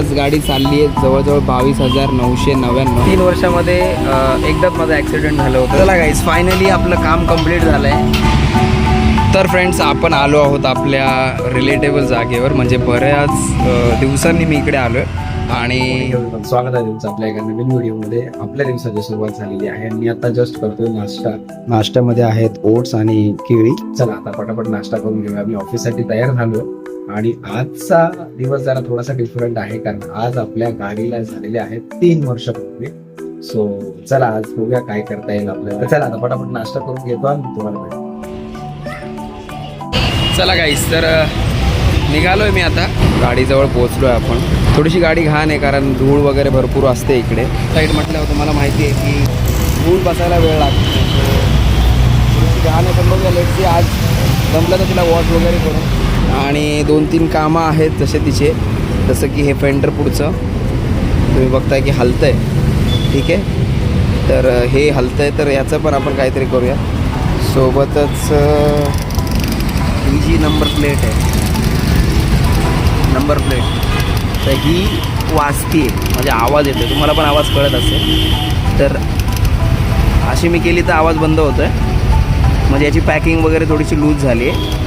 आज गाडी चालली आहे जवळजवळ 22,999. 3 वर्षामध्ये एकदाच माझा ॲक्सिडेंट झालं होतं. चला गाईज, फायनली आपलं काम कंप्लीट झालं आहे. तर फ्रेंड्स, आपण आलो आहोत आपल्या रिलेटेबल जागेवर. म्हणजे बऱ्याच दिवसांनी मी इकडे आलो आहे आणि स्वागत आहे तुमचं आपल्या एका नवीन व्हिडिओमध्ये. आपल्या दिवसाची सुरुवात झालेली आहे आणि मी आता जस्ट करतोय नाश्ता. नाश्त्यामध्ये आहेत ओट्स आणि केळी. चला आता पटापट नाश्ता करून घेऊया. मी ऑफिससाठी तयार झालो आणि आजचा दिवस जरा थोडासा डिफरंट आहे, कारण आज आपल्या गाडीला झालेले आहेत 3 वर्ष पूर्वी. सो चला आज बघूया काय करता येईल आपल्याला. चला आता पटापट नाश्ता करून घेतो आणि तुम्हाला भेटतो. चला गाईस, तर निघालोय मी आता. गाडीजवळ पोहोचलोय आपण. थोडीशी गाडी घाण आहे कारण धूळ वगैरे भरपूर असते इकडे. साईड म्हटल्यावर तुम्हाला माहिती आहे की धूळ बसायला वेळ लागतो. थोडीशी घाण आहे, पण बघूया लेट्स आज जमलं तर तिला वॉश वगैरे करून. आणि 2-3 कामं आहेत जसे तिचे, जसं की हे फेंडर पुढचं तुम्ही बघताय की हलतंय. ठीक आहे, तर हे हलतंय, तर याचं पण आपण काहीतरी करूया. सोबतच ही जी नंबर प्लेट आहे, नंबर प्लेट, तर ही वाजते म्हणजे आवाज येतो. तुम्हाला पण आवाज कळत असेल, तर अशी मी केली तर आवाज बंद होतो आहे. म्हणजे याची पॅकिंग वगैरे थोडीशी लूज झाली आहे.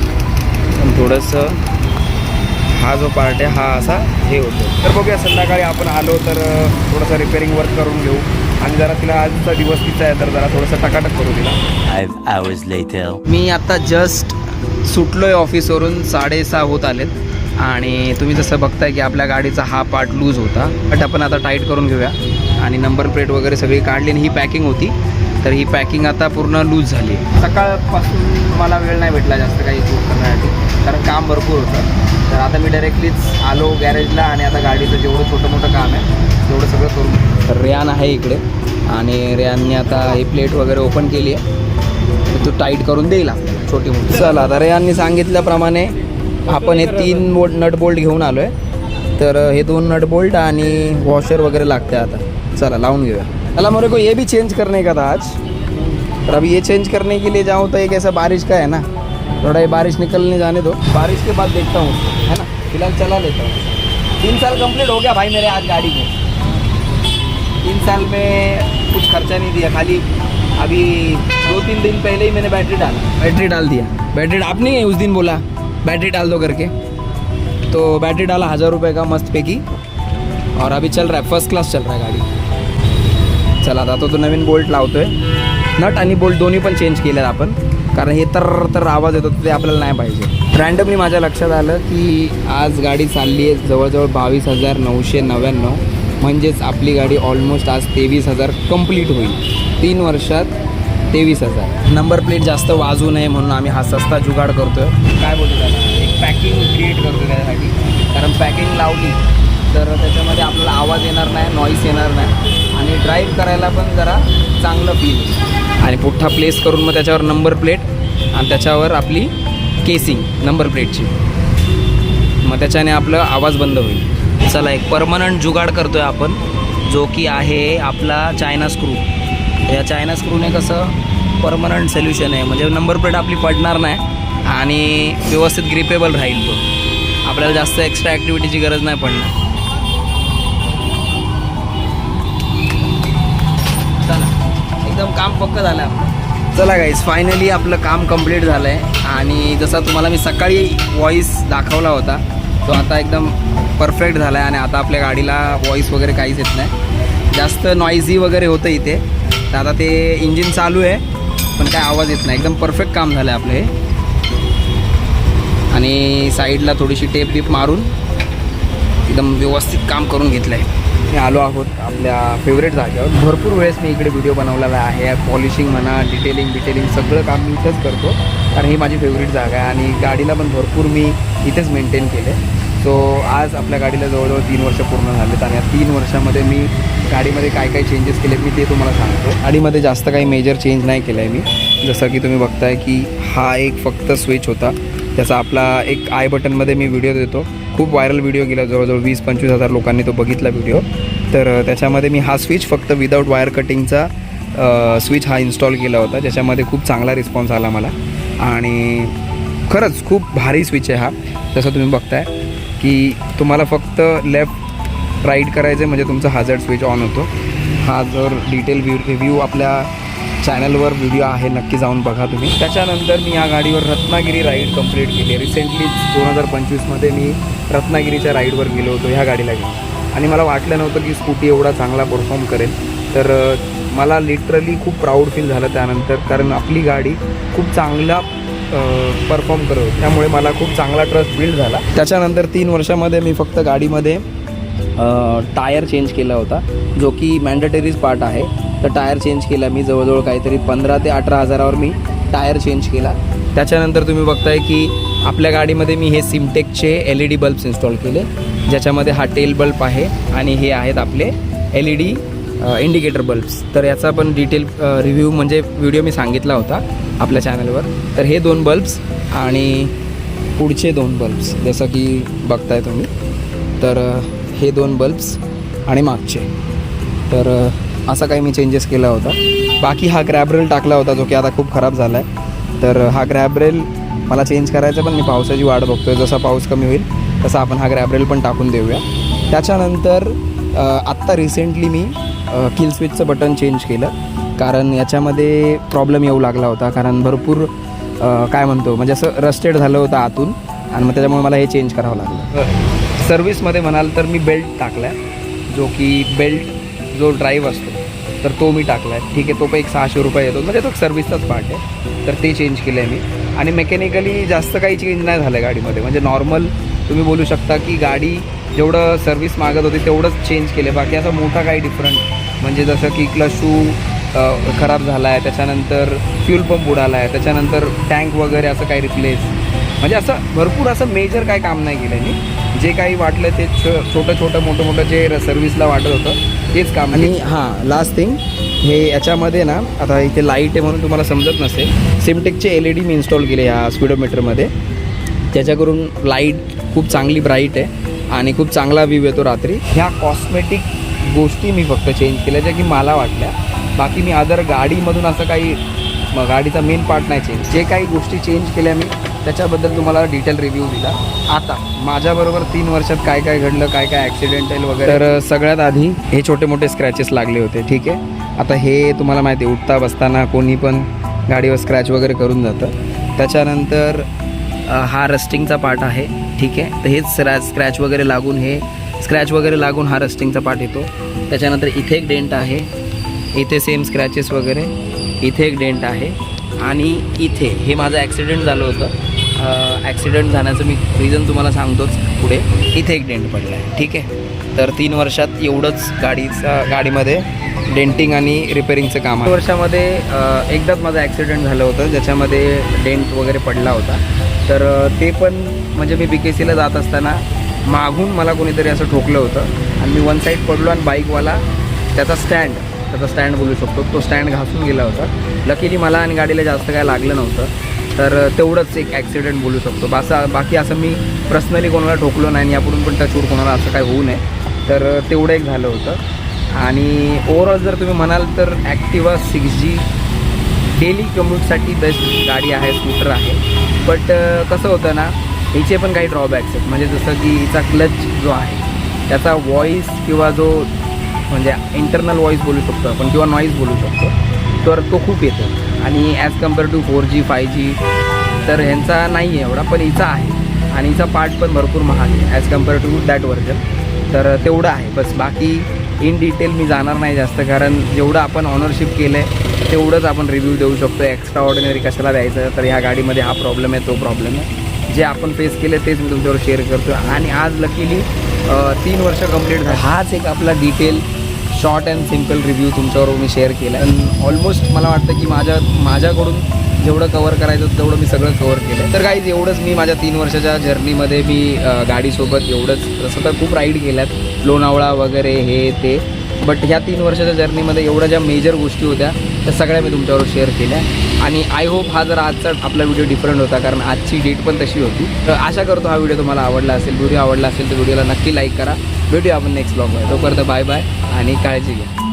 थोडंसं हा जो पार्ट आहे हा असा हे होतो. तर बघूया संध्याकाळी आपण आलो तर थोडंसं रिपेअरिंग वर्क करून घेऊ आणि जरा तिला आजचा दिवस तिचा आहे तर जरा थोडंसं टकाटक करू तिला. 5 hours later. मी आता जस्ट सुटलो आहे ऑफिसवरून. 6:30 होत आलेत आणि तुम्ही जसं बघताय की आपल्या गाडीचा हा पार्ट लूज होता, बट आपण आता टाईट करून घेऊया. आणि नंबर प्लेट वगैरे सगळी काढली आणि ही पॅकिंग होती, तर ही पॅकिंग आता पूर्ण लूज झाली. सकाळपासून मला वेळ नाही भेटला जास्त काही शूट करण्यासाठी, कारण काम भरपूर होतं. तर आता मी डायरेक्टलीच आलो गॅरेजला आणि आता गाडीचं जेवढं छोटं मोठं काम आहे तेवढं सगळं करून. तर रेयान आहे इकडे आणि रेयानने आता ही प्लेट वगैरे ओपन केली आहे, तर तो टाईट करून देईल आपल्याला छोटी मोठी. चला आता रेयानने सांगितल्याप्रमाणे आपण हे 3 नट बोल्ट घेऊन आलो आहे. तर हे 2 नट बोल्ट आणि वॉशर वगैरे लागते. आता चला लावून घेऊया. चला मेरे को ये भी चेंज करने का था आज, पर अभी ये चेंज करने के लिए जाऊँ तो एक ऐसा बारिश का है ना, थोड़ा ये बारिश निकलने जाने दो, बारिश के बाद देखता हूँ, है ना. फिलहाल चला लेता हूँ. 3 साल कंप्लीट हो गया भाई मेरे आज गाड़ी को. 3 साल में कुछ खर्चा नहीं दिया, खाली अभी 2-3 दिन पहले ही मैंने बैटरी डाल दिया. बैटरी आप नहीं है उस दिन बोला बैटरी डाल दो करके, तो बैटरी डाला 1000 रुपये का मस्त पैकी. और अभी चल रहा है, फर्स्ट क्लास चल रहा है गाड़ी. चला आता तो नवीन बोल्ट लावतोय. नट आणि बोल्ट दोन्ही पण चेंज केलेत आपण, कारण हे तर आवाज येतो ते आपल्याला नाही पाहिजे. रँडमली माझ्या लक्षात आलं की आज गाडी चालली आहे जवळजवळ 22,999. म्हणजेच आपली गाडी ऑलमोस्ट आज 23,000 कंप्लीट होईल. 3 वर्षात 23,000. नंबर प्लेट जास्त वाजू नये म्हणून आम्ही हा सस्ता जुगाड करतोय. काय बोलतो त्याला, एक पॅकिंग क्रिएट करतो त्याच्यासाठी. कारण पॅकिंग लावली तर त्याच्यामध्ये आपल्याला आवाज येणार नाही, नॉईस येणार नाही आणि ड्राईव्ह करायला पण जरा चांगलं फील. आणि पुठ्ठा प्लेस करून मग त्याच्यावर नंबर प्लेट आणि त्याच्यावर आपली केसिंग नंबर प्लेटची, मग त्याच्याने आपलं आवाज बंद होईल. चला एक परमनंट जुगाड करतोय आपण, जो की आहे आपला चायना स्क्रू. या चायना स्क्रूने कसं परमनंट सोल्युशन आहे, म्हणजे नंबर प्लेट आपली पडणार नाही आणि व्यवस्थित ग्रिपेबल राहील. तो आपल्याला जास्त एक्स्ट्रा ॲक्टिव्हिटीची गरज नाही पडणार. चला एकदम काम पक्कं झालं आपलं. चला गाईज, फायनली आपलं काम कंप्लीट झालं आहे आणि जसा तुम्हाला मी सकाळी व्हॉईस दाखवला होता तो आता एकदम परफेक्ट झाला आहे. आणि आता आपल्या गाडीला व्हॉईस वगैरे काहीच येत नाही, जास्त नॉईझी वगैरे होतं इथे. तर आता ते इंजिन चालू आहे पण काय आवाज येत नाही. एकदम परफेक्ट काम झालं आहे आपलं हे. आणि साईडला थोडीशी टेप बीप मारून एकदम व्यवस्थित काम करून घेतलं आहे. मी आलो आहोत आपल्या फेवरेट जागेवर. भरपूर वेळेस मी इकडे व्हिडिओ बनवलेला आहे. पॉलिशिंग म्हणा, डिटेलिंग सगळं काम मी इथंच करतो, कारण ही माझी फेवरेट जागा आहे आणि गाडीला पण भरपूर मी इथेच मेंटेन केले. सो आज आपल्या गाडीला जवळजवळ 3 वर्ष पूर्ण झालेत आणि या 3 वर्षामध्ये मी गाडीमध्ये काय काय चेंजेस केलेत मी ते तुम्हाला सांगतो. गाडीमध्ये जास्त काही मेजर चेंज नाही केलं आहे मी. जसं की तुम्ही बघताय की हा एक फक्त स्विच होता, त्याचा आपला एक आय बटनमध्ये मी व्हिडिओ देतो. खूप व्हायरल व्हिडिओ गेला, जवळजवळ 20-25 हजार लोकांनी तो बघितला व्हिडिओ. तर त्याच्यामध्ये मी हा स्विच फक्त विदाऊट वायर कटिंगचा स्विच हा इन्स्टॉल केला होता, ज्याच्यामध्ये खूप चांगला रिस्पॉन्स आला मला आणि खरंच खूप भारी स्विच आहे हा. जसं तुम्ही बघताय की तुम्हाला फक्त लेफ्ट राईड करायचं म्हणजे तुमचा हॅझार्ड स्विच ऑन होतो. हा जर डिटेल रिव्ह्यू आपल्या चॅनलवर व्हिडिओ आहे, नक्की जाऊन बघा तुम्ही. त्याच्यानंतर मी या गाडीवर रत्नागिरी राईड कंप्लीट केली. रिसेंटलीच 2025मध्ये मी रत्नागिरीच्या राईडवर गेलो होतो ह्या गाडीला घेऊन, आणि मला वाटलं नव्हतं की स्कूटी एवढा चांगला परफॉर्म करेल. तर मला लिटरली खूप प्राऊड फील झालं त्यानंतर, कारण आपली गाडी खूप चांगला परफॉर्म करत होती. त्यामुळे मला खूप चांगला ट्रस्ट बिल्ड झाला. त्याच्यानंतर 3 वर्षामध्ये मी फक्त गाडीमध्ये टायर चेंज केला होता, जो की मॅन्डेटरीज पार्ट आहे. तर टायर चेंज केला मी जवळजवळ काहीतरी 15,000 ते 18,000वर मी टायर चेंज केला. त्याच्यानंतर तुम्ही बघताय की आपल्या गाडीमध्ये मी हे सिमटेकचे LED बल्ब्स इन्स्टॉल केले, ज्याच्यामध्ये हा टेल बल्ब आहे आणि हे आहेत आपले LED इंडिकेटर बल्ब्स. तर याचा पण डिटेल रिव्ह्यू म्हणजे व्हिडिओ मी सांगितला होता आपल्या चॅनलवर. तर हे 2 बल्ब्स आणि पुढचे 2 बल्ब्स जसं की बघताय तुम्ही. तर हे 2 बल्ब्स आणि मागचे. तर असा काही मी चेंजेस केला होता. बाकी हा ग्रॅब रेल टाकला होता, जो की आता खूप खराब झाला आहे. तर हा ग्रॅब रेल मला चेंज करायचा, पण मी पावसाची वाट बघतो आहे. जसा पाऊस कमी होईल तसा आपण हा ग्रॅब रेल पण टाकून देऊया. त्याच्यानंतर आत्ता रिसेंटली मी किल स्विचचं बटन चेंज केलं, कारण याच्यामध्ये प्रॉब्लेम येऊ लागला होता. कारण भरपूर काय म्हणतो म्हणजे असं रस्टेड झालं होतं आतून, आणि मग त्याच्यामुळे मला हे चेंज करावं लागलं. सर्विसमध्ये म्हणाल तर मी बेल्ट टाकला आहे, जो की बेल्ट जो ड्राईव्ह असतो तर तो मी टाकला आहे. ठीक आहे, तो पण एक 600 रुपये येतो, म्हणजे तो सर्विसचाच पार्ट आहे. तर ते चेंज केलं आहे मी. आणि मेकॅनिकली जास्त काही चेंज नाही झालं गाडीमध्ये, म्हणजे नॉर्मल तुम्ही बोलू शकता की गाडी जेवढं सर्व्हिस मागत होती तेवढंच चेंज केलं. बाकी असं मोठा काही डिफरंट म्हणजे जसं की क्लच शू खराब झाला आहे, त्याच्यानंतर फ्यूल पंप उडाला आहे, त्याच्यानंतर टँक वगैरे असं काही रिप्लेस, म्हणजे असं भरपूर असं मेजर काय काम नाही केलं मी. जे काही वाटलं ते छोटं मोठं जे सर्व्हिसला वाटत होतं तेच काम. आणि हां, लास्ट थिंग, हे याच्यामध्ये ना आता इथे लाईट आहे म्हणून तुम्हाला समजत नसेल, सिमटेकचे LED मी इन्स्टॉल केले या स्पीडोमीटरमध्ये, त्याच्याकरून लाईट खूप चांगली ब्राईट आहे आणि खूप चांगला व्ह्यू येतो रात्री. ह्या कॉस्मेटिक गोष्टी मी फक्त चेंज केल्या ज्या की मला वाटल्या. बाकी मी अदर गाडीमधून असं काही गाडीचा मेन पार्ट नाही चेंज. जे काही गोष्टी चेंज केल्या मी त्याच्याबद्दल तुम्हाला डिटेल रिव्ह्यू दिला. आता माझ्याबरोबर 3 वर्षात काय काय घडलं, काय काय ॲक्सिडेंटल वगैरे. तर सगळ्यात आधी हे छोटे मोठे स्क्रॅचेस लागले होते. ठीक आहे, आता हे तुम्हाला माहिती आहे, उठता बसताना कोणी पण गाडीवर स्क्रॅच वगैरे करून जातं. त्याच्यानंतर हा रस्टिंगचा पार्ट आहे. ठीक आहे, तर हेच स्क्रॅच वगैरे लागून हा रस्टिंगचा पार्ट येतो. त्याच्यानंतर इथे एक डेंट आहे, इथे सेम स्क्रॅचेस वगैरे, इथे एक डेंट आहे, आणि इथे हे माझं ॲक्सिडेंट झालं होतं. ॲक्सिडेंट जाण्याचं मी रिझन तुम्हाला सांगतोच पुढे. इथे एक डेंट पडला आहे. ठीक आहे, तर 3 वर्षात एवढंच गाडीमध्ये डेंटिंग आणि रिपेरिंगचं काम आहे. 3 वर्षामध्ये एकदाच माझं ॲक्सिडेंट झालं होतं, ज्याच्यामध्ये डेंट वगैरे पडला होता. तर ते पण म्हणजे मी BKCला जात असताना मागून मला कोणीतरी असं ठोकलं होतं आणि मी वन साईड पडलो, आणि बाईकवाला त्याचा स्टँड बोलू शकतो, तो स्टँड घासून गेला होता. लकीली मला आणि गाडीला जास्त काय लागलं नव्हतं. तर तेवढंच एक ॲक्सिडेंट बोलू शकतो. बाकी असं मी पर्सनली कोणाला ठोकलो नाही, आणि यापुढून पण टचवूड कोणाला असं काय होऊ नये. तर तेवढं एक झालं होतं. आणि ओव्हरऑल जर तुम्ही म्हणाल तर ॲक्टिवा 6G डेली कम्यूटसाठी बेस्ट गाडी आहे, स्कूटर आहे. बट कसं होतं ना, हिचे पण काही ड्रॉबॅक्स आहेत. म्हणजे जसं की हिचा क्लच जो आहे त्याचा व्हॉईस किंवा जो म्हणजे इंटरनल व्हॉईस बोलू शकतो आपण, किंवा नॉईज बोलू शकतो, तर तो खूप येतो. आणि as compare to 4G 5G तर ह्यांचा नाही आहे एवढा, पण हिचा आहे. आणि हिचा पार्ट पण भरपूर महाग आहे as compare to that version. तर तेवढं आहे बस. बाकी इन डिटेल मी जाणार नाही जास्त, कारण जेवढं आपण ऑनरशिप केलं आहे तेवढंच आपण रिव्ह्यू देऊ शकतो. एक्स्ट्रा ऑर्डिनरी कशाला द्यायचं. तर ह्या गाडीमध्ये हा प्रॉब्लेम आहे, तो प्रॉब्लेम आहे. जे आपण फेस केले तेच मी तुमच्यावर शेअर करतो. आणि आज लकीली 3 वर्ष कंप्लीट झालं. हाच एक आपला detail short and simple review तुमच्याबरोबर मी शेअर केला. आणि ऑलमोस्ट मला वाटतं की माझ्याकडून जेवढं कवर करायचं तेवढं मी सगळं कवर केलं. तर गाईज एवढंच मी माझ्या 3 वर्षाच्या जर्नीमध्ये मी गाडीसोबत एवढंच. तसं तर खूप राईड केल्यात, लोणावळा वगैरे हे ते. बट ह्या 3 वर्षाच्या जर्नीमध्ये एवढ्या ज्या मेजर गोष्टी होत्या त्या सगळ्या मी तुमच्यावर शेअर केल्या. आणि आय होप हा जर आजचा आपला व्हिडिओ डिफरंट होता, कारण आजची डेट पण तशी होती. तर आशा करतो हा व्हिडिओ तुम्हाला आवडला असेल. व्हिडिओ आवडला असेल तर व्हिडिओला नक्की लाईक करा. भेटूया आपण नेक्स्ट ब्लॉगमध्ये. तोपर्यंत बाय बाय आणि काळजी घ्या.